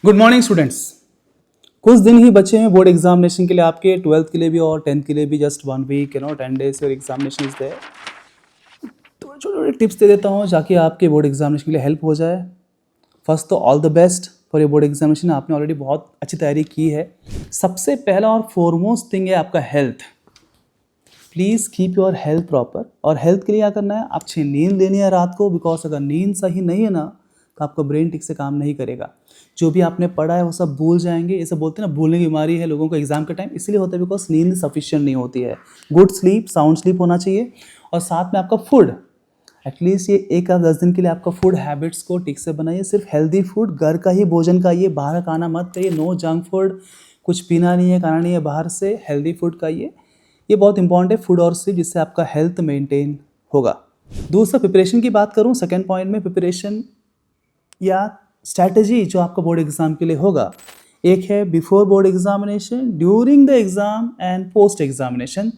Good morning students. कुछ दिन ही बचे हैं बोर्ड एग्जामिनेशन के लिए, आपके 12th के लिए भी और 10th के लिए भी। Just 1 week 10 days your examination is there. तो छोटे छोटे टिप्स दे देता हूँ जाकि आपके बोर्ड एग्जामिनेशन के लिए हेल्प हो जाए। फर्स्ट तो all the best for your board examination. आपने ऑलरेडी बहुत अच्छी तैयारी की है। सबसे पहला और फॉरमोस्ट थिंग है आपका health. Please keep your health proper. और हेल्थ के लिए क्या करना है, अच्छी नींद लेनी है रात को, बिकॉज अगर नींद सही नहीं है ना तो आपका ब्रेन ठीक से काम नहीं करेगा। जो भी आपने पढ़ा है वो सब भूल जाएंगे। ये सब बोलते हैं ना, भूलने की बीमारी है लोगों को एग्जाम के टाइम, इसलिए होता है बिकॉज नींद सफिशिएंट नहीं होती है। गुड स्लीप, साउंड स्लीप होना चाहिए। और साथ में आपका फूड, एटलीस्ट ये 1 या 10 दिन के लिए आपका फूड हैबिट्स को ठीक से बनाइए। सिर्फ हेल्दी फूड, घर का ही भोजन खाइए, बाहर का खाना मत खाइए। नो जंक फूड, कुछ पीना नहीं है, खाना नहीं है बाहर से, हेल्दी फूड खाइए। ये बहुत इंपॉर्टेंट है, फूड और स्लीप, जिससे आपका हेल्थ मेंटेन होगा। दूसरा, प्रिपरेशन की बात करूँ, सेकेंड पॉइंट में प्रिपरेशन या स्ट्रैटेजी जो आपका बोर्ड एग्जाम के लिए होगा। एक है before board examination, during the exam and post examination.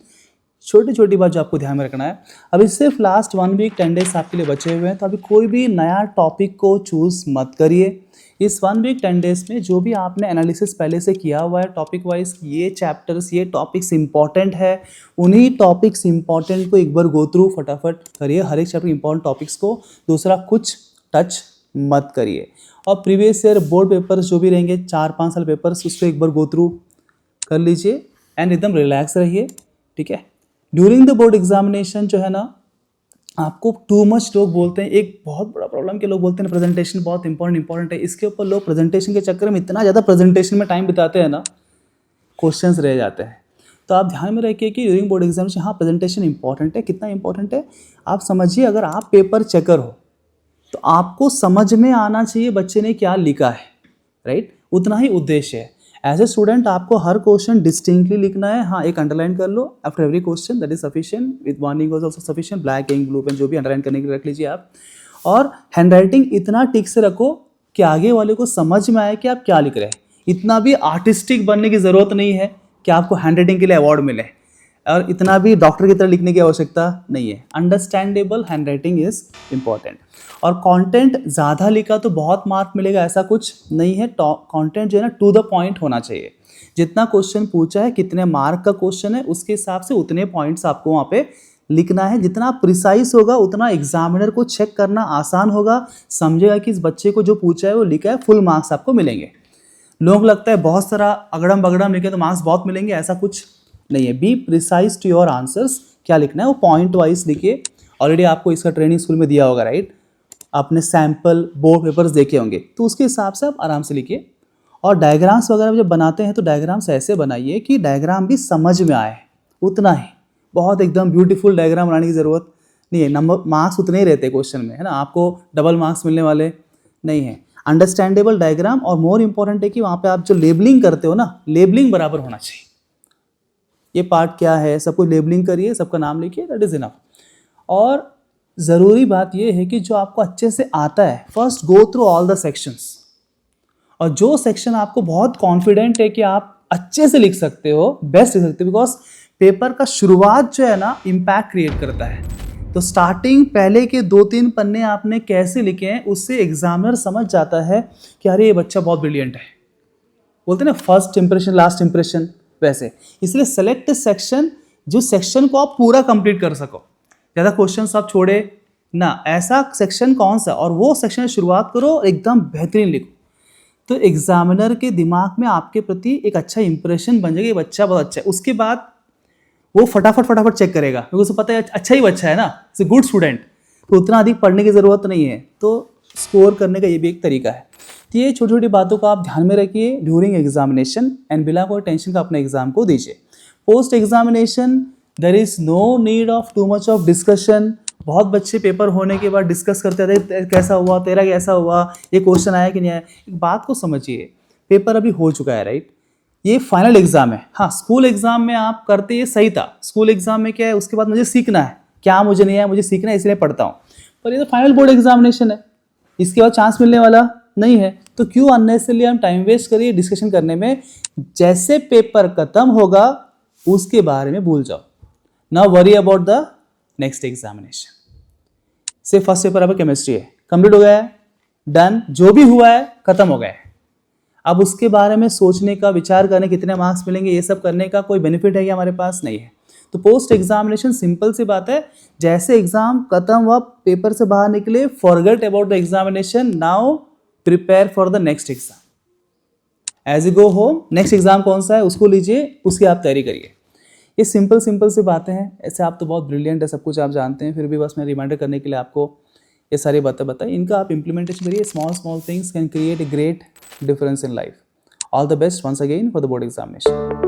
छोटी छोटी बात जो आपको ध्यान में रखना है। अभी सिर्फ लास्ट 1 वीक 10 days आपके लिए बचे हुए हैं, तो अभी कोई भी नया टॉपिक को चूज मत करिए। इस 1 वीक 10 days में जो भी आपने एनालिसिस पहले से किया हुआ है टॉपिक वाइज, ये चैप्टर्स, ये टॉपिक्स इंपॉर्टेंट है, उन्हीं टॉपिक्स इंपॉर्टेंट को एक बार गो थ्रू फटाफट करिए, हर एक चैप्टर इंपॉर्टेंट टॉपिक्स को। दूसरा, कुछ टच मत करिए। और प्रीवियस ईयर बोर्ड पेपर्स जो भी रहेंगे, 4-5 साल पेपर्स, उसको एक बार गो थ्रू कर लीजिए एंड एकदम रिलैक्स रहिए, ठीक है। ड्यूरिंग द बोर्ड एग्जामिनेशन जो है ना, आपको टू मच लोग बोलते हैं, एक बहुत बड़ा प्रॉब्लम के लोग बोलते हैं प्रेजेंटेशन बहुत इंपॉर्टेंट है। इसके ऊपर लोग प्रेजेंटेशन के चक्कर में इतना ज़्यादा प्रेजेंटेशन में टाइम बिताते हैं ना, क्वेश्चंस रह जाते हैं। तो आप ध्यान में रखिए कि ड्यूरिंग बोर्ड एग्जामिनेशन हाँ प्रेजेंटेशन इंपॉर्टेंट है। कितना इंपॉर्टेंट है आप समझिए। अगर आप पेपर चेकर हो तो आपको समझ में आना चाहिए बच्चे ने क्या लिखा है, राइट। उतना ही उद्देश्य है। एज ए स्टूडेंट आपको हर क्वेश्चन डिस्टिंक्टली लिखना है। हाँ, एक अंडरलाइन कर लो after every question, that is sufficient. With warning was also sufficient. Black ink, blue pen, जो भी अंडरलाइन करने के लिए रख लीजिए आप। और हैंड राइटिंग इतना ठीक से रखो कि आगे वाले को समझ में आए कि आप क्या लिख रहे हैं। इतना भी आर्टिस्टिक बनने की ज़रूरत नहीं है कि आपको हैंड राइटिंग के लिए अवार्ड मिले, और इतना भी डॉक्टर की तरह लिखने की आवश्यकता नहीं है। Understandable hand writing is important. और कंटेंट ज़्यादा लिखा तो बहुत मार्क मिलेगा, ऐसा कुछ नहीं है। कंटेंट जो है ना, टू द पॉइंट होना चाहिए। जितना क्वेश्चन पूछा है, कितने मार्क का क्वेश्चन है, उसके हिसाब से उतने पॉइंट्स आपको वहाँ पे लिखना है। जितना प्रिसाइज होगा उतना एग्जामिनर को चेक करना आसान होगा, समझेगा कि इस बच्चे को जो पूछा है वो लिखा है, फुल मार्क्स आपको मिलेंगे। लोग लगता है बहुत सारा अगड़म बगड़म लिखे तो मार्क्स बहुत मिलेंगे, ऐसा कुछ नहीं है। Be precise to your answers. क्या लिखना है वो पॉइंट वाइज लिखिए। ऑलरेडी आपको इसका ट्रेनिंग स्कूल में दिया होगा, राइट। आपने सैम्पल बोर्ड पेपर्स देखे होंगे, तो उसके हिसाब से आप आराम से लिखिए। और डायग्राम्स वगैरह जब बनाते हैं तो डायग्राम्स ऐसे बनाइए कि डायग्राम भी समझ में आए, उतना ही। बहुत एकदम ब्यूटीफुल डायग्राम बनाने की ज़रूरत नहीं है। नंबर मार्क्स उतने ही रहते हैं क्वेश्चन में, है ना, आपको डबल मार्क्स मिलने वाले नहीं है। Understandable diagram. और मोर इंपॉर्टेंट है कि वहाँ पे आप जो लेबलिंग करते हो ना, लेबलिंग बराबर होना चाहिए। ये पार्ट क्या है, सब कुछ लेबलिंग करिए, सबका नाम लिखिए, दैट इज इनफ। और ज़रूरी बात यह है कि जो आपको अच्छे से आता है, first go through all the sections. और जो सेक्शन आपको बहुत कॉन्फिडेंट है कि आप अच्छे से लिख सकते हो, बेस्ट लिख सकते हो, बिकॉज पेपर का शुरुआत जो है ना इम्पैक्ट क्रिएट करता है। तो स्टार्टिंग पहले के 2-3 पन्ने आपने कैसे लिखे हैं, उससे एग्जामिनर समझ जाता है कि अरे ये बच्चा बहुत ब्रिलियंट है। बोलते हैं ना, फर्स्ट इंप्रेशन लास्ट इंप्रेशन, वैसे। इसलिए सेलेक्ट सेक्शन, जो सेक्शन को आप पूरा कंप्लीट कर सको। ज़्यादा क्वेश्चंस आप छोड़े ना, ऐसा सेक्शन कौन सा, और वो सेक्शन की शुरुआत करो और एकदम बेहतरीन लिखो। तो एग्जामिनर के दिमाग में आपके प्रति एक अच्छा इंप्रेशन बन जाएगा, ये बच्चा बहुत अच्छा है। उसके बाद वो फटाफट चेक करेगा, क्योंकि उसे पता है अच्छा ही बच्चा है ना, इट्स ए गुड स्टूडेंट, तो उतना अधिक पढ़ने की ज़रूरत नहीं है। तो स्कोर करने का ये भी एक तरीका है। तो ये छोटी छोटी बातों को आप ध्यान में रखिए ड्यूरिंग एग्जामिनेशन, एंड बिना कोई टेंशन का अपने एग्जाम को दीजिए। Post examination there is no need of too much of discussion. बहुत बच्चे पेपर होने के बाद डिस्कस करते रहते, कैसा हुआ तेरा, कैसा हुआ, ये क्वेश्चन आया कि नहीं आया। एक बात को समझिए, पेपर अभी हो चुका है, राइट। ये फाइनल एग्जाम है। हाँ, स्कूल एग्जाम में आप करते ये सही था। स्कूल एग्जाम में क्या है, उसके बाद मुझे सीखना है, क्या मुझे नहीं आया, मुझे सीखना है, इसलिए पढ़ता हूँ। पर ये तो फाइनल बोर्ड एग्जामिनेशन है, इसके बाद चांस मिलने वाला नहीं है। तो क्यों अननेसेसरली हम टाइम वेस्ट करिए डिस्कशन करने में। जैसे पेपर खत्म होगा उसके बारे में भूल जाओ। Now worry about the next examination. से फर्स्ट पेपर अब केमिस्ट्री है, कंप्लीट हो गया है, डन, जो भी हुआ है खत्म हो गया है। अब उसके बारे में सोचने का, विचार करने कितने मार्क्स मिलेंगे, ये सब करने का कोई बेनिफिट है क्या हमारे पास? नहीं है। तो पोस्ट एग्जामिनेशन सिंपल सी बात है, जैसे एग्जाम खत्म हुआ, पेपर से बाहर निकले, forget about the examination, now prepare for the next exam. As you go home, next exam कौन सा है उसको लीजिए, उसकी आप तैयारी करिए। ये सिंपल सी बातें हैं। ऐसे आप तो बहुत ब्रिलियंट है, सब कुछ आप जानते हैं, फिर भी बस मैं रिमाइंडर करने के लिए आपको ये सारी बातें बताई। इनका आप इम्प्लीमेंटेशन करिए। Small things can create a great difference in life. All the best once again for the board examination.